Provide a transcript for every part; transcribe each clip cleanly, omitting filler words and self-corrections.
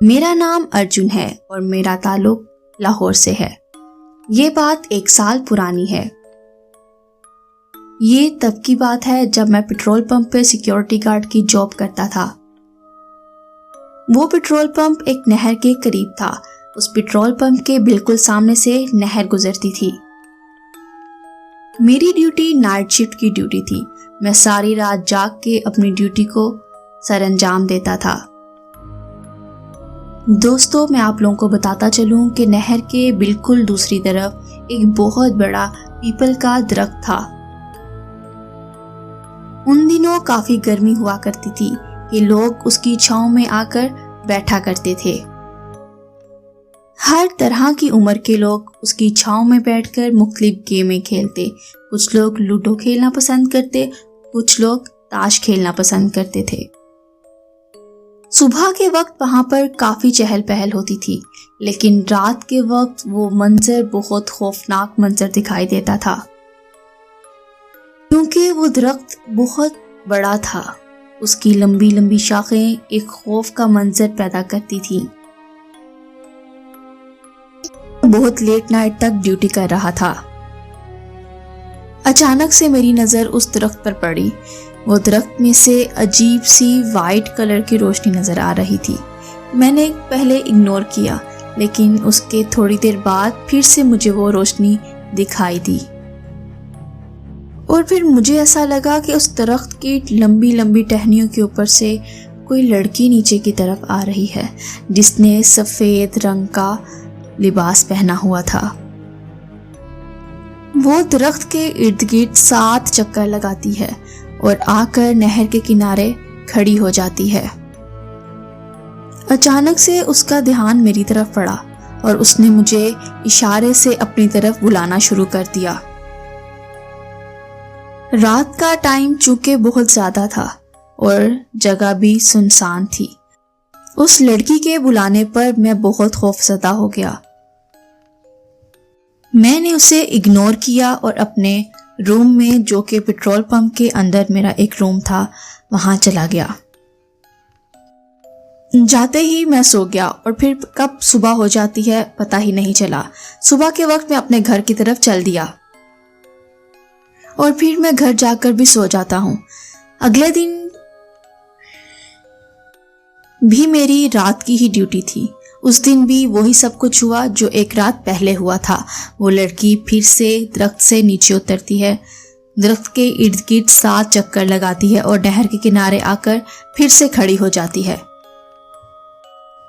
میرا نام ارجن ہے اور میرا تعلق لاہور سے ہے۔ یہ بات 1 سال پرانی ہے۔ یہ تب کی بات ہے جب میں پیٹرول پمپ پہ سیکیورٹی گارڈ کی جاب کرتا تھا۔ وہ پیٹرول پمپ ایک نہر کے قریب تھا۔ اس پیٹرول پمپ کے بالکل سامنے سے نہر گزرتی تھی۔ میری ڈیوٹی نائٹ شفٹ کی ڈیوٹی تھی۔ میں ساری رات جاگ کے اپنی ڈیوٹی کو سر انجام دیتا تھا۔ دوستو، میں آپ لوگوں کو بتاتا چلوں کہ نہر کے بالکل دوسری طرف ایک بہت بڑا پیپل کا درخت تھا۔ ان دنوں کافی گرمی ہوا کرتی تھی کہ لوگ اس کی چھاؤں میں آ کر بیٹھا کرتے تھے۔ ہر طرح کی عمر کے لوگ اس کی چھاؤں میں بیٹھ کر مختلف گیمیں کھیلتے۔ کچھ لوگ لوڈو کھیلنا پسند کرتے، کچھ لوگ تاش کھیلنا پسند کرتے تھے۔ صبح کے وقت وہاں پر کافی چہل پہل ہوتی تھی، لیکن رات کے وقت وہ منظر بہت خوفناک منظر دکھائی دیتا تھا، کیونکہ وہ درخت بہت بڑا تھا۔ اس کی لمبی لمبی شاخیں ایک خوف کا منظر پیدا کرتی تھیں۔ بہت لیٹ نائٹ تک ڈیوٹی کر رہا تھا۔ اچانک سے میری نظر اس درخت پر پڑی۔ وہ درخت میں سے عجیب سی وائٹ کلر کی روشنی نظر آ رہی تھی۔ میں نے پہلے اگنور کیا، لیکن اس کے تھوڑی دیر بعد پھر سے مجھے وہ روشنی دکھائی دی، اور پھر مجھے ایسا لگا کہ اس درخت کی لمبی لمبی ٹہنیوں کے اوپر سے کوئی لڑکی نیچے کی طرف آ رہی ہے، جس نے سفید رنگ کا لباس پہنا ہوا تھا۔ وہ درخت کے ارد گرد 7 چکر لگاتی ہے اور آ کر نہر کے کنارے کھڑی ہو جاتی ہے۔ اچانک سے اس کا دھیان میری طرف پڑا اور اس نے مجھے اشارے سے اپنی طرف بلانا شروع کر دیا۔ رات کا ٹائم چونکہ بہت زیادہ تھا اور جگہ بھی سنسان تھی۔ اس لڑکی کے بلانے پر میں بہت خوفزدہ ہو گیا۔ میں نے اسے اگنور کیا اور اپنے روم میں، جو کہ پیٹرول پمپ کے اندر میرا ایک روم تھا، وہاں چلا گیا۔ جاتے ہی میں سو گیا اور پھر کب صبح ہو جاتی ہے پتہ ہی نہیں چلا۔ صبح کے وقت میں اپنے گھر کی طرف چل دیا اور پھر میں گھر جا کر بھی سو جاتا ہوں۔ اگلے دن بھی میری رات کی ہی ڈیوٹی تھی۔ اس دن بھی وہی سب کچھ ہوا جو ایک رات پہلے ہوا تھا۔ وہ لڑکی پھر سے درخت سے نیچے اترتی ہے، درخت کے ارد گرد 7 چکر لگاتی ہے اور نہر کے کنارے آ کر پھر سے کھڑی ہو جاتی ہے۔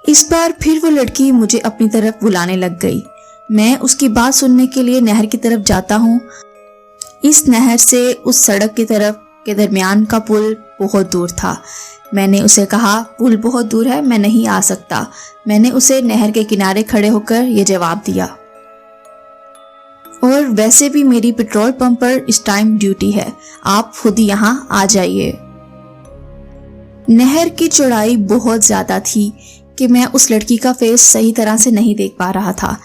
اس بار پھر وہ لڑکی مجھے اپنی طرف بلانے لگ گئی۔ میں اس کی بات سننے کے لیے نہر کی طرف جاتا ہوں۔ اس نہر سے اس سڑک کی طرف کے درمیان کا پل بہت دور تھا۔ میں نے اسے کہا، پل بہت دور ہے، میں نہیں آ سکتا۔ میں نے اسے نہر کے کنارے کھڑے ہو کر یہ جواب دیا، اور ویسے بھی میری پیٹرول پمپ پر اس ٹائم ڈیوٹی ہے، آپ خود یہاں آ جائیے۔ نہر کی چوڑائی بہت زیادہ تھی کہ میں اس لڑکی کا فیس صحیح طرح سے نہیں دیکھ پا رہا تھا۔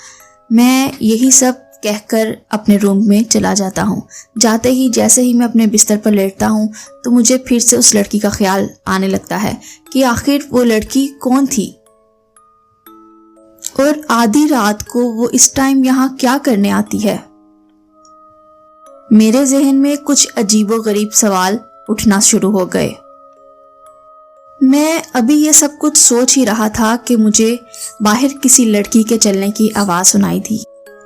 میں یہی سب کہہ کر اپنے روم میں چلا جاتا ہوں۔ جاتے ہی جیسے ہی میں اپنے بستر پر لیٹتا ہوں تو مجھے پھر سے اس لڑکی کا خیال آنے لگتا ہے کہ آخر وہ لڑکی کون تھی، اور آدھی رات کو وہ اس ٹائم یہاں کیا کرنے آتی ہے۔ میرے ذہن میں کچھ عجیب و غریب سوال اٹھنا شروع ہو گئے۔ میں ابھی یہ سب کچھ سوچ ہی رہا تھا کہ مجھے باہر کسی لڑکی کے چلنے کی آواز سنائی دی۔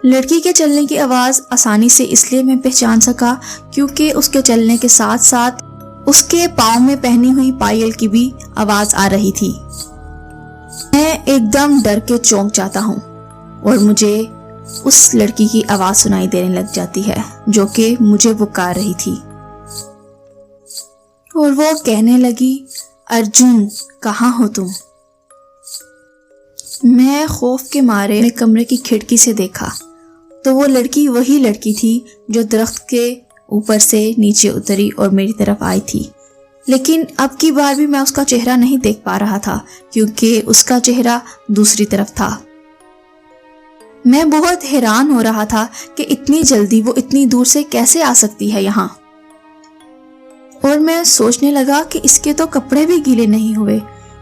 لڑکی کے چلنے کی آواز آسانی سے اس لیے میں پہچان سکا کیونکہ اس کے چلنے کے ساتھ ساتھ اس کے پاؤں میں پہنی ہوئی پائل کی بھی آواز آ رہی تھی۔ میں ایک دم ڈر کے چونک جاتا ہوں اور مجھے اس لڑکی کی آواز سنائی دینے لگ جاتی ہے جو کہ مجھے پکار رہی تھی، اور وہ کہنے لگی، ارجن کہاں ہو تم؟ میں خوف کے مارے کمرے کی کھڑکی سے دیکھا تو وہ لڑکی وہی لڑکی تھی جو درخت کے اوپر سے نیچے اتری اور میری طرف آئی تھی، لیکن اب کی بار بھی میں اس کا چہرہ نہیں دیکھ پا رہا تھا کیونکہ اس کا چہرہ دوسری طرف تھا۔ میں بہت حیران ہو رہا تھا کہ اتنی جلدی وہ اتنی دور سے کیسے آ سکتی ہے یہاں، اور میں سوچنے لگا کہ اس کے تو کپڑے بھی گیلے نہیں ہوئے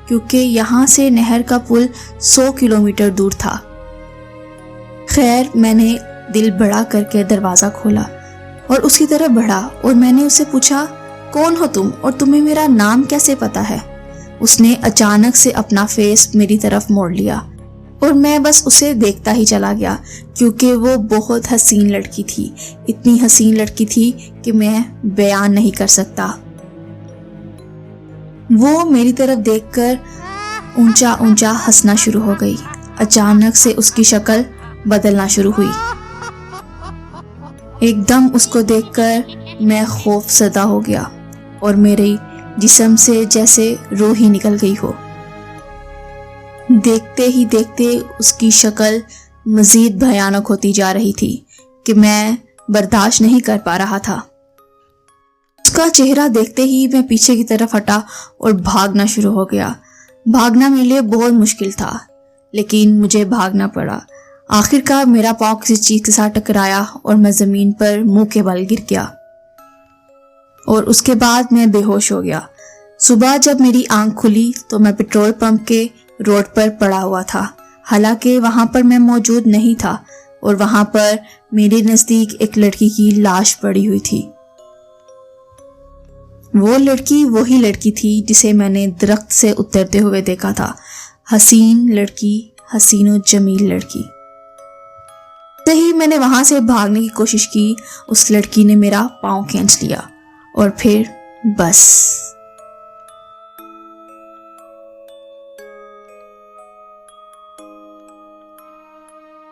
کیونکہ یہاں سے نہر کا پل 100 کلومیٹر دور تھا۔ خیر، میں نے دل بڑا کر کے دروازہ کھولا اور اس کی طرف بڑھا اور میں نے اسے پوچھا، کون ہو تم اور تمہیں میرا نام کیسے پتا ہے؟ اس نے اچانک سے اپنا فیس میری طرف موڑ لیا اور میں بس اسے دیکھتا ہی چلا گیا، کیونکہ وہ بہت حسین لڑکی تھی، اتنی حسین لڑکی تھی کہ میں بیان نہیں کر سکتا۔ وہ میری طرف دیکھ کر اونچا اونچا ہنسنا شروع ہو گئی۔ اچانک سے اس کی شکل بدلنا شروع ہوئی۔ ایک دم اس کو دیکھ کر میں خوف زدہ ہو گیا اور میرے جسم سے جیسے روح ہی نکل گئی ہو۔ دیکھتے ہی دیکھتے اس کی شکل مزید بھیانک ہوتی جا رہی تھی کہ میں برداشت نہیں کر پا رہا تھا۔ اس کا چہرہ دیکھتے ہی میں پیچھے کی طرف ہٹا اور بھاگنا شروع ہو گیا۔ بھاگنا میرے لیے بہت مشکل تھا، لیکن مجھے بھاگنا پڑا۔ آخر کار میرا پاؤں کسی چیز کے ساتھ ٹکرایا اور میں زمین پر منہ کے بل گر گیا اور اس کے بعد میں بے ہوش ہو گیا۔ صبح جب میری آنکھ کھلی تو میں پیٹرول پمپ کے روڈ پر پڑا ہوا تھا، حالانکہ وہاں پر میں موجود نہیں تھا، اور وہاں پر میرے نزدیک ایک لڑکی کی لاش پڑی ہوئی تھی۔ وہ لڑکی وہی لڑکی تھی جسے میں نے درخت سے اترتے ہوئے دیکھا تھا۔ حسین لڑکی، حسین و جمیل لڑکی۔ ہی میں نے وہاں سے بھاگنے کی کوشش کی، اس لڑکی نے میرا پاؤں کھینچ لیا اور پھر بس۔